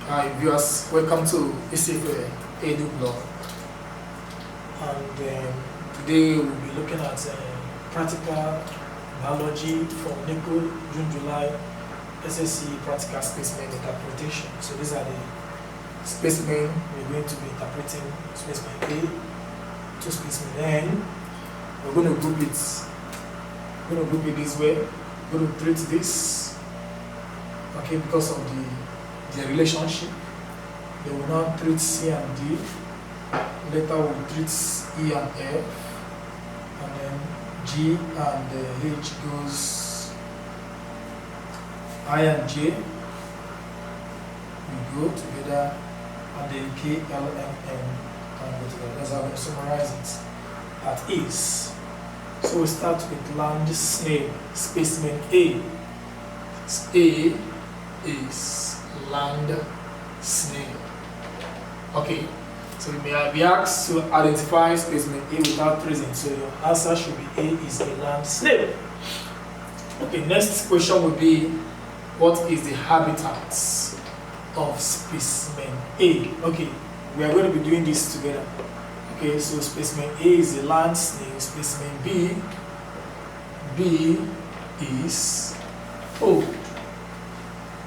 Hi viewers, welcome to ISIFE EDUBLOG, and today we'll be looking at practical biology for NECO, June, July, SSC practical specimen interpretation. So these are the specimen we're going to be interpreting: specimen A to specimen N. We're going to group it this way. We're going to treat this, okay, because of the relationship. They will now treat C and D. Later we'll treat E and F, and then G and H goes I and J. We go together, and then K, L, M, N can go together. That's how we summarize it at ease. So we start with land snail, specimen A. A is land snail. Okay, so you may be asked to identify specimen A without reason. So your answer should be A is a land snail. Okay, next question would be, what is the habitat of specimen A? Okay, we are going to be doing this together. Okay, so specimen A is a land snail. Specimen B is food.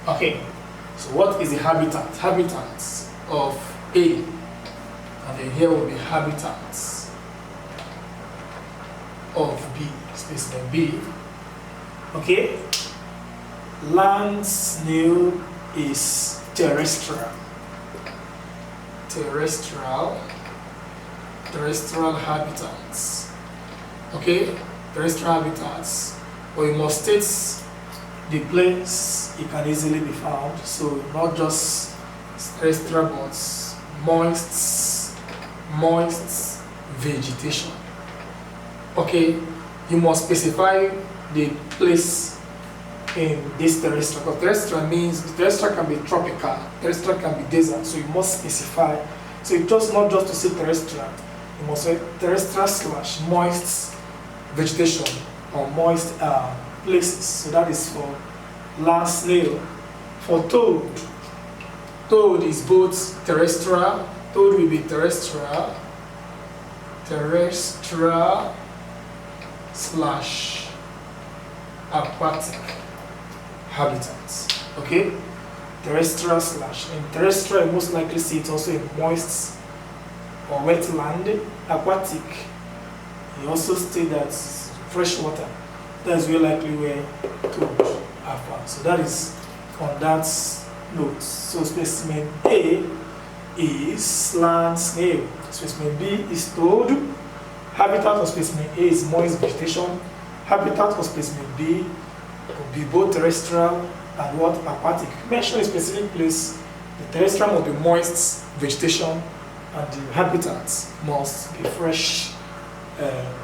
Okay, so what is the habitat? Habitats of A, and then here will be habitats of B, specimen B. Okay, land snail is terrestrial. Terrestrial habitats. Okay, terrestrial habitats. But you must state the place it can easily be found. So not just terrestrial, but moist vegetation. Okay, you must specify the place in this terrestrial, because terrestrial means terrestrial can be tropical, terrestrial can be desert, so you must specify. So it's just not just to say terrestrial, you must say terrestrial / moist vegetation or moist places. So that is for land snail. For toad, toad is both terrestrial, toad will be terrestrial / aquatic habitats. Okay, terrestrial / in terrestrial you most likely see it also in moist or wetland. Aquatic, you also state that fresh water. That is very likely where toad are found. So that is on that note. So specimen A is land snail. Specimen B is toad. Habitat of specimen A is moist vegetation. Habitat of specimen B could be both terrestrial and what? Aquatic. Mention a specific place. The terrestrial must be moist vegetation, and the habitat must be fresh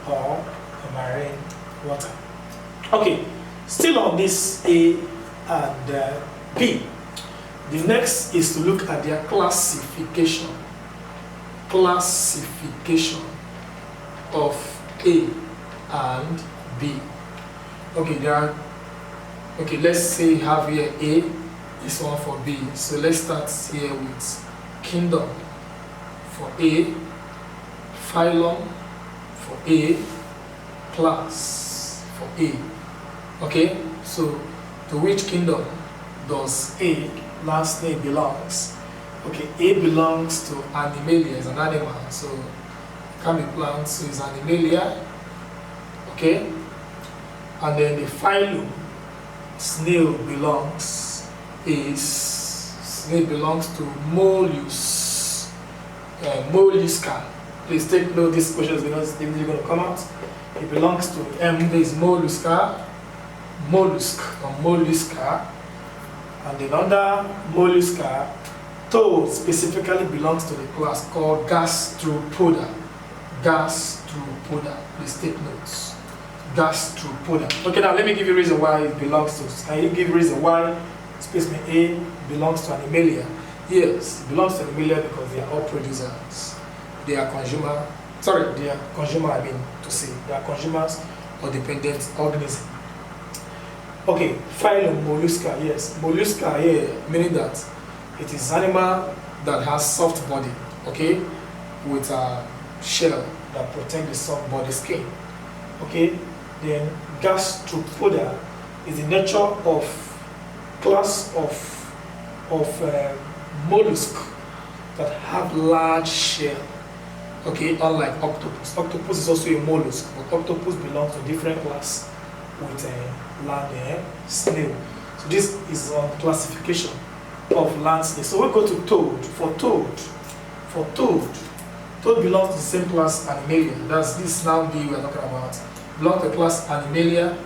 or marine water. Okay, still on this A and B. The next is to look at their classification. Classification of A and B. Okay, let's say you have here A, this one for B. So let's start here with kingdom for A, phylum for A, class for A. Okay, so to which kingdom does A, last name, belongs? Okay, A belongs to Animalia, is an animal, so it can be plants, so it's Animalia. Okay, and then the phylum, snail belongs to mollusca. Please take note, this question is going to come out. It belongs to is mollusca, and then under mollusca, toad specifically belongs to the class called gastropoda. Please take notes. Gastropoda. Okay, now let me give you a reason why it belongs to. Can you give a reason why specimen A belongs to Animalia? Yes, it belongs to Animalia because they are all producers. They are consumer. They are consumer. They are consumers or dependent organisms. Okay, phylum mollusca. Yes, mollusca here, meaning that It is animal that has soft body, okay, with a shell that protect the soft body skin. Okay, then gastropoda is the nature of class of mollusk that have large shell. Okay, unlike octopus. Octopus is also a mollusk, but octopus belongs to different class with land snail. So this is on classification of land snail. So we go to toad. For toad belongs to the same class Animalia. That's this now B we are talking about. Belongs to class Animalia,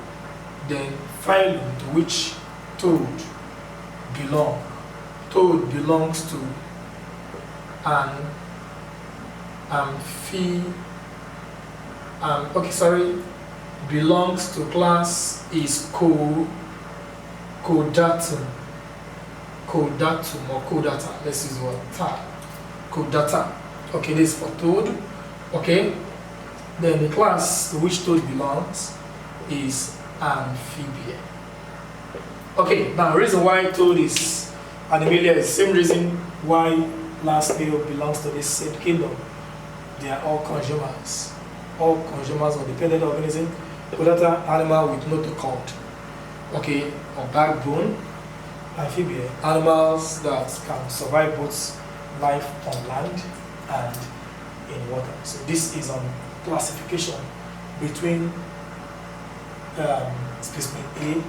then phylum to which toad belong. Toad belongs to belongs to class is Codatum or Codata. Let's use the word Codata. Okay, this is for toad. Okay, then the class to which toad belongs is Amphibia. Okay, now the reason why toad is Animalia is the same reason why land snail belongs to this same kingdom. They are all consumers of dependent organism. Codata, animal with notochord, okay, or backbone. Amphibia, animals that can survive both life on land and in water. So this is on classification between specimen A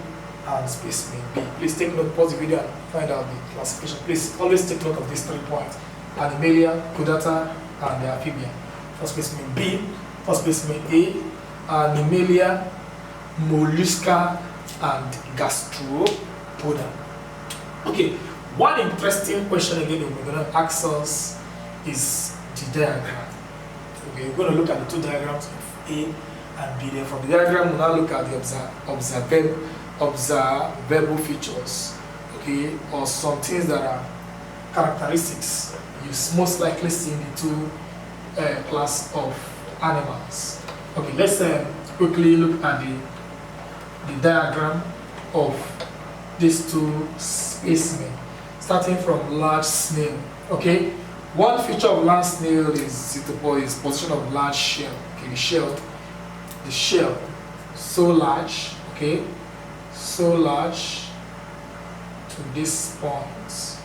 and specimen B. Please take note, pause the video and find out the classification. Please always take note of these 3 points: Animalia, Codata, and the Amphibia. For specimen B, for specimen A, Animalia, Mollusca, and Gastropoda. Okay, one interesting question again that we're going to ask us is the diagram. Okay, we're going to look at the 2 diagrams of A and B. Then from the diagram, we'll now look at the observable features, okay, or some things that are characteristics you most likely see in the 2 class of animals. Okay, let's quickly look at the diagram of these 2 specimens, starting from large snail. Okay, one feature of land snail is position of large shell. Okay, the shell, so large. Okay, so large to this point.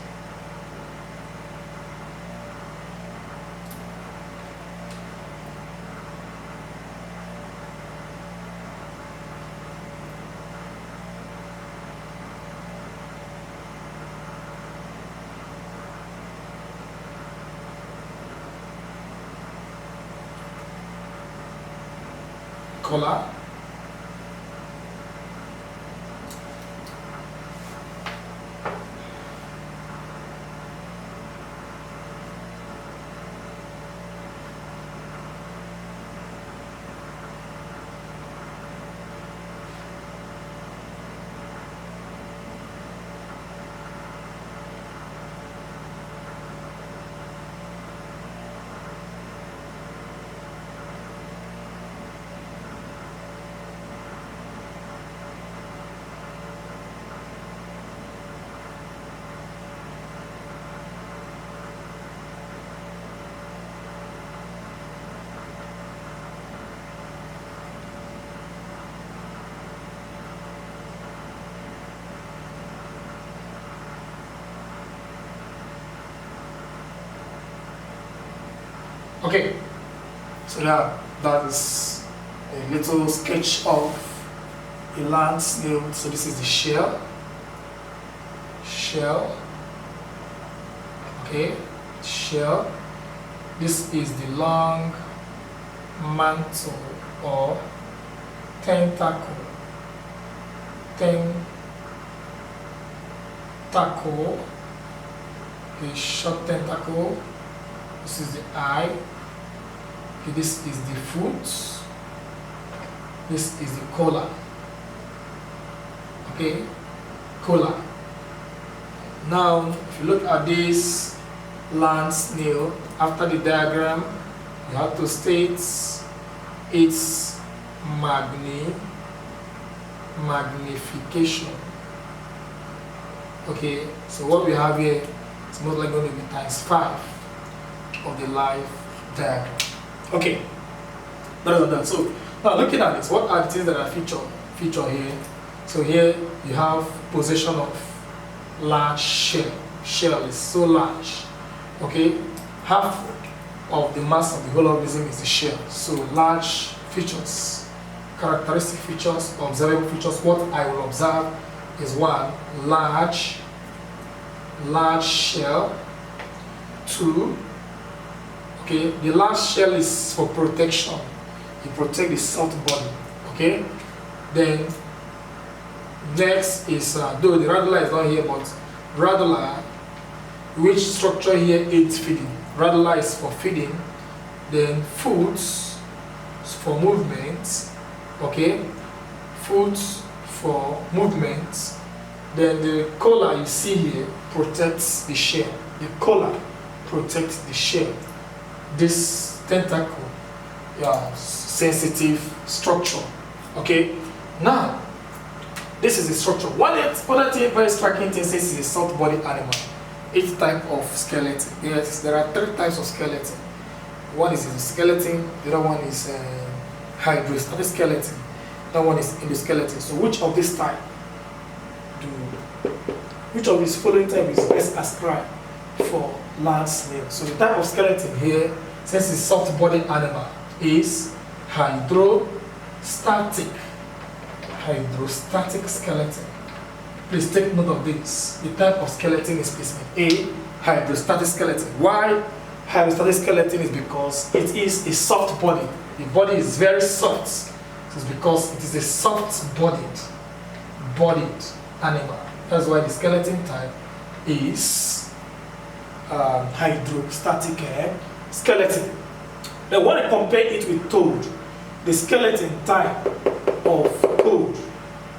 Color. Okay, so that is a little sketch of a land snail. So this is the shell. Okay, shell. This is the long mantle or tentacle. The short tentacle. This is the eye. Okay, this is the foot. This is the collar. Okay, collar. Now, if you look at this land snail, after the diagram, you have to state its magnification. Okay, so what we have here it's most likely going to be times 5 of the life diagram. Okay, that is that. So now looking at this, what are the things that are featured here? So here you have possession of large shell. Shell is so large. Okay, half of the mass of the whole organism is the shell. So large features, characteristic features, observable features. What I will observe is 1, large shell. 2, okay, the large shell is for protection. You protect the soft body. Okay, then next is though the radula is not here, but radula, which structure here aids feeding. Radula is for feeding, then foods for movement. Okay, foods for movement. Then the collar you see here protects the shell. The collar protects the shell. This tentacle, sensitive structure. Okay, now this is the structure. One other thing, very striking thing, since it's a soft body animal, each type of skeleton. Yes, there are 3 types of skeleton. One is a skeleton, the other one is hydrostatic skeleton, the other one is endoskeleton. So which of this type which of these following type is best ascribed for large snail? So the type of skeleton here, since it's soft body animal, is hydrostatic skeleton. Please take note of this. The type of skeleton is specimen A, hydrostatic skeleton. Why hydrostatic skeleton? Is because it is a soft body. The body is very soft. So it's because it is a soft bodied animal. That's why the skeleton type is hydrostatic skeleton. Now when I compare it with toad, the skeleton type of toad,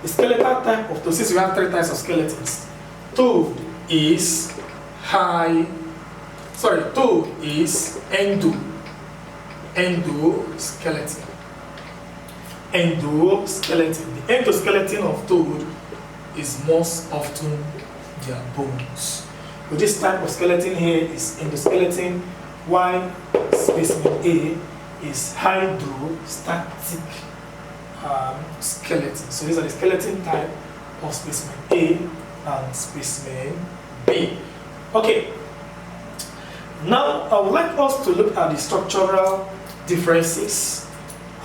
the skeletal type of toad, since we have 3 types of skeletons, toad is toad is endoskeleton. Endoskeleton. The endoskeleton of toad is most often their bones. So this type of skeleton here is endoskeleton, while specimen A is hydrostatic skeleton. So these are the skeleton type of specimen A and specimen B. Okay. Now I would like us to look at the structural differences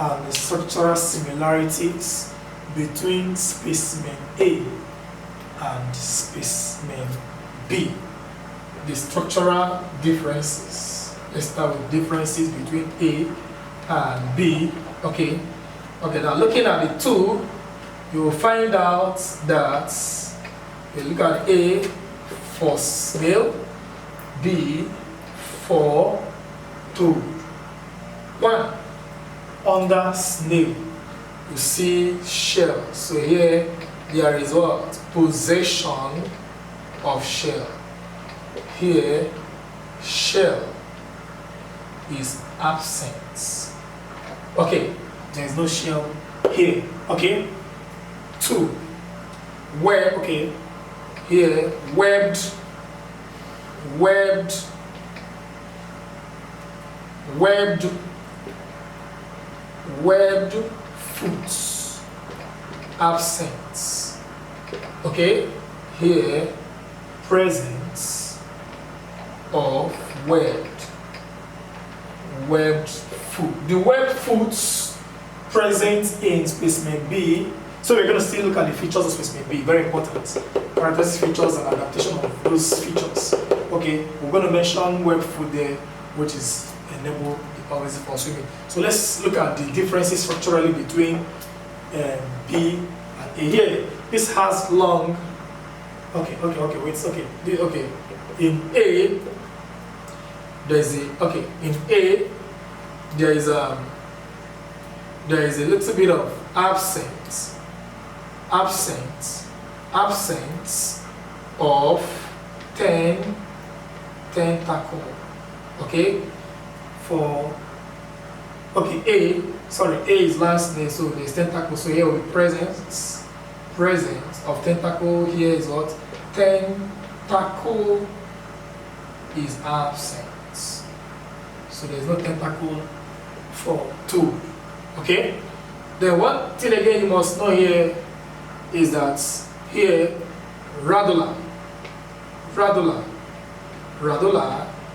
and the structural similarities between specimen A and specimen B. The structural differences. Let's start with differences between A and B. Okay, now looking at the 2, you will find out that you look at A for snail, B for toad. 1, under snail, you see shell. So here there is what? Possession of shell. Here, shell is absent. Okay, there is no shell here. Okay. 2, web. Okay, here webbed foots, absent. Okay, here presence of webbed foot. The webbed foots present in specimen B. So we're going to still look at the features of specimen B. Very important. Characteristic features and adaptation of those features. Okay, we're going to mention webbed foot there, which is enable the organism for swimming. So let's look at the differences structurally between B and A. Here, this has long. Okay. In A, there's there is a little bit of absence of 10 tentacle. Okay, A is last name, so there's tentacle. So here with presence of tentacle. Here is what? Tentacle is absent. So there's no tentacle for toad. Okay? Then one thing again you must know here is that here radula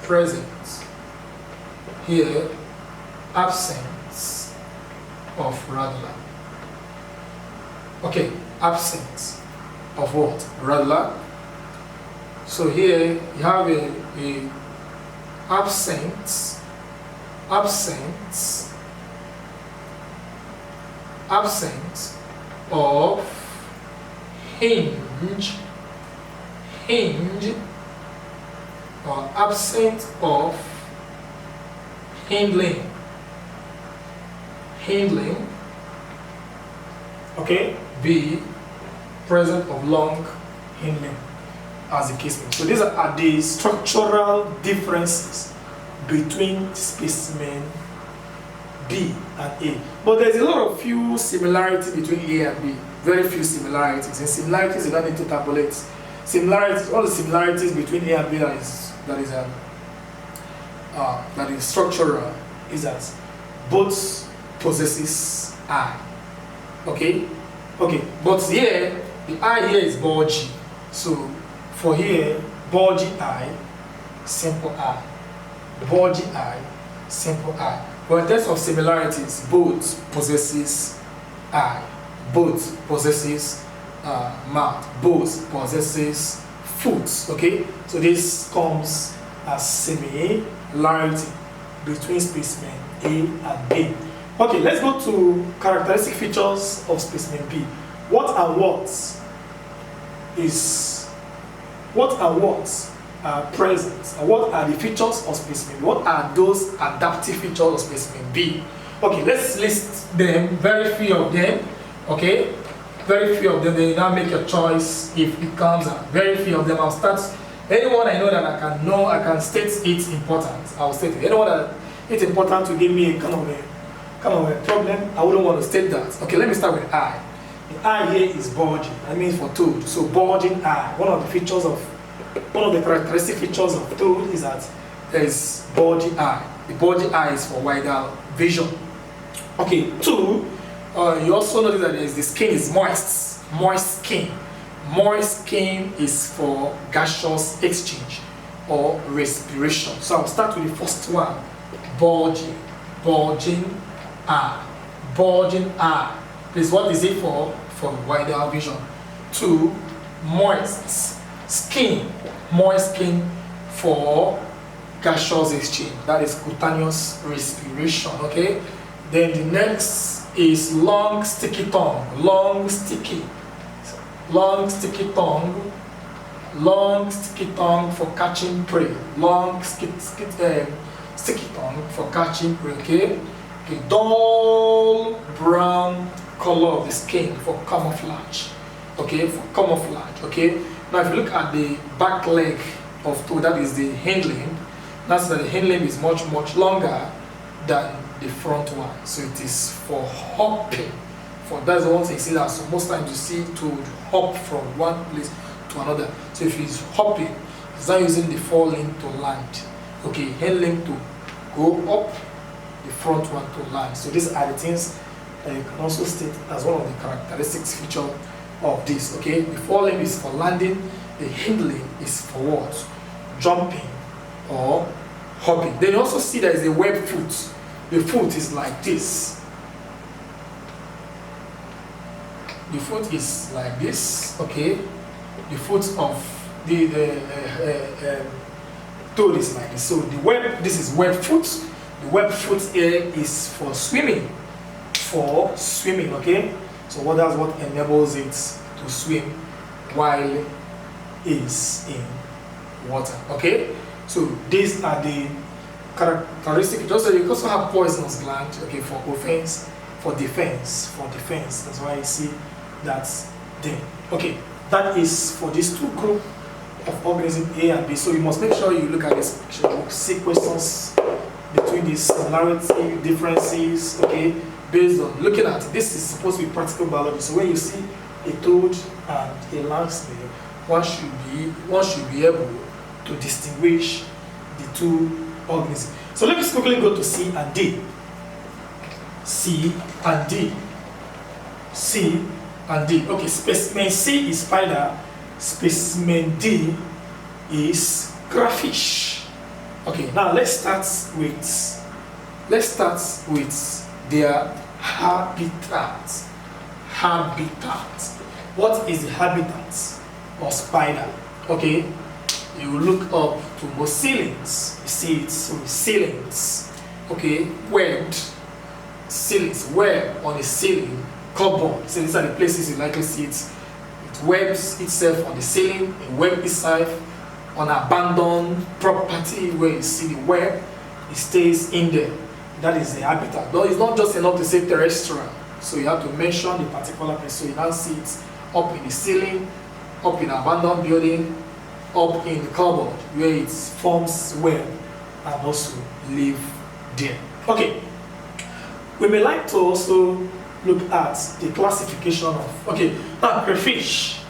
present. Here absence of radula. Okay, absence of what? Radula. So here you have a absence of hinge or absence of hindling. Okay, B, present of long hindling, as the case may be. So these are the structural differences between specimen B and A. But there's a lot of few similarities between A and B. Very few similarities. And similarities you don't need to tabulate. Similarities, all the similarities between A and B that is structural is that both possesses I. Okay? Okay. But here, the I here is bulgy. So for here, bulgy I, simple I. Bulgy I, simple I. But in terms of similarities, both possesses I. Both possesses mouth. Both possesses foot. Okay? So this comes as similarity between specimen A and B. Okay, let's go to characteristic features of specimen B. What are present? What are the features of specimen? What are those adaptive features of specimen B? Okay, let's list them. Very few of them. Okay, very few of them. Then you now make your choice if it comes out. Very few of them. I'll start. Anyone I know that I can state it's important. I'll state it. Anyone that it's important to give me a kind of a problem, I wouldn't want to state that. Okay, let me start with I. The I here is bulging. That means for toad. So bulging I. One of the characteristic features of toad is that there is bulging eye. The bulging eye is for wider vision. Okay, 2. You also notice that there is the skin is moist. Moist skin. Moist skin is for gaseous exchange or respiration. So I'll start with the first one. Bulging eye. Bulging eye. Please, what is it for? For wider vision. 2. Moist skin. Moist skin for gaseous exchange. That is cutaneous respiration. Okay. Then the next is long sticky tongue. Long sticky tongue for catching prey. Long sticky tongue for catching prey. Okay. Okay. Dull brown color of the skin for camouflage. Okay, for camouflage. Okay. Now if you look at the back leg of toad, that is the hind limb. That's that the hind limb is much longer than the front one. So it is for hopping. That's the one thing you see that. So most times you see toad hop from one place to another. So if he's hopping, he's not using the forelimb to land. Okay, hind limb to go up, the front one to land. So these are the things that you can also state as one of the characteristics feature of this. Okay, the forelimb is for landing, the hind limb is for what? Jumping or hopping. Then you also see there is a web foot. The foot is like this. The foot is like this. Okay, the foot of the toad is like this. So the web, this is web foot. The web foot here is for swimming. Okay. So that's what enables it to swim while it's in water. Okay. So these are the characteristics. Also, you also have poisonous gland. Okay, for offense, for defense. That's why you see that's there. Okay, that is for these two groups of organisms A and B. So you must make sure you look at this picture, see questions between the similarity, differences. Okay. Based on looking at it. This is supposed to be practical biology. So when you see a toad and a land snail, one should be able to distinguish the two organisms. So let me quickly go to C and D. C and D. C and D. Okay, specimen C is spider, specimen D is crayfish. Okay, now let's start with their habitat. Habitat. What is the habitat of spider? Okay, you look up to most ceilings. You see it's ceilings. Okay, webbed ceilings, web on a ceiling, cupboard. So these are the places you likely see it. It webs itself on the ceiling, it webs itself on abandoned property where you see the web, it stays in there. That is the habitat. Though it's not just enough to say terrestrial, so you have to mention the particular place. So you now see it up in the ceiling, up in abandoned building, up in the cupboard where it forms web and also live there. Okay, we may like to also look at the classification of, okay, now crayfish.